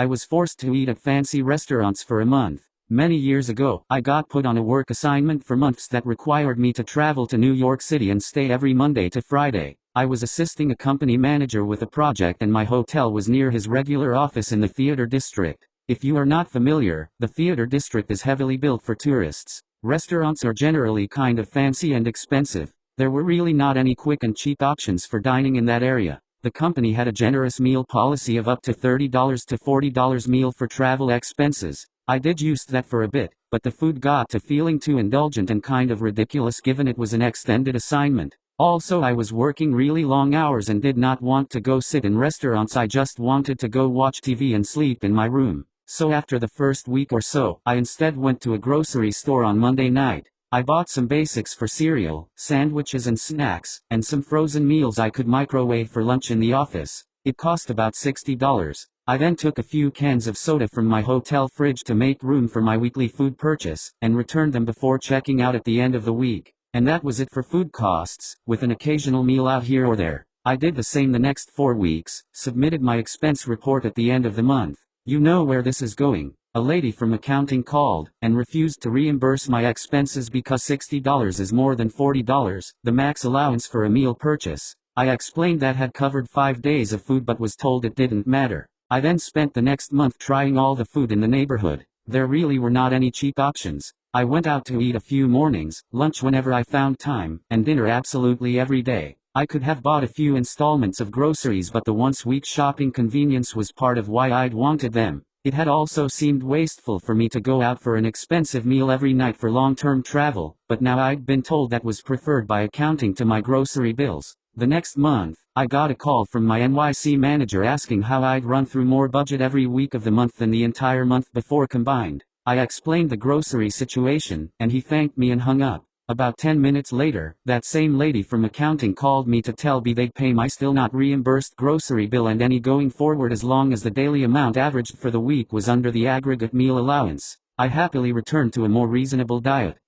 I was forced to eat at fancy restaurants for a month. Many years ago, I got put on a work assignment for months that required me to travel to New York City and stay every Monday to Friday. I was assisting a company manager with a project and my hotel was near his regular office in the theater district. If you are not familiar, the theater district is heavily built for tourists. Restaurants are generally kind of fancy and expensive. There were really not any quick and cheap options for dining in that area. The company had a generous meal policy of up to $30 to $40 meal for travel expenses. I did use that for a bit, but the food got to feeling too indulgent and kind of ridiculous given it was an extended assignment. Also, I was working really long hours and did not want to go sit in restaurants. I just wanted to go watch TV and sleep in my room. So after the first week or so, I instead went to a grocery store on Monday night. I bought some basics for cereal, sandwiches and snacks, and some frozen meals I could microwave for lunch in the office. It cost about $60. I then took a few cans of soda from my hotel fridge to make room for my weekly food purchase, and returned them before checking out at the end of the week. And that was it for food costs, with an occasional meal out here or there. I did the same the next 4 weeks, submitted my expense report at the end of the month. You know where this is going. A lady from accounting called, and refused to reimburse my expenses because $60 is more than $40, the max allowance for a meal purchase. I explained that had covered 5 days of food but was told it didn't matter. I then spent the next month trying all the food in the neighborhood. There really were not any cheap options. I went out to eat a few mornings, lunch whenever I found time, and dinner absolutely every day. I could have bought a few installments of groceries but the once-week shopping convenience was part of why I'd wanted them. It had also seemed wasteful for me to go out for an expensive meal every night for long-term travel, but now I'd been told that was preferred by accounting to my grocery bills. The next month, I got a call from my NYC manager asking how I'd run through more budget every week of the month than the entire month before combined. I explained the grocery situation, and he thanked me and hung up. About 10 minutes later, that same lady from accounting called me to tell me they'd pay my still not reimbursed grocery bill and any going forward as long as the daily amount averaged for the week was under the aggregate meal allowance. I happily returned to a more reasonable diet.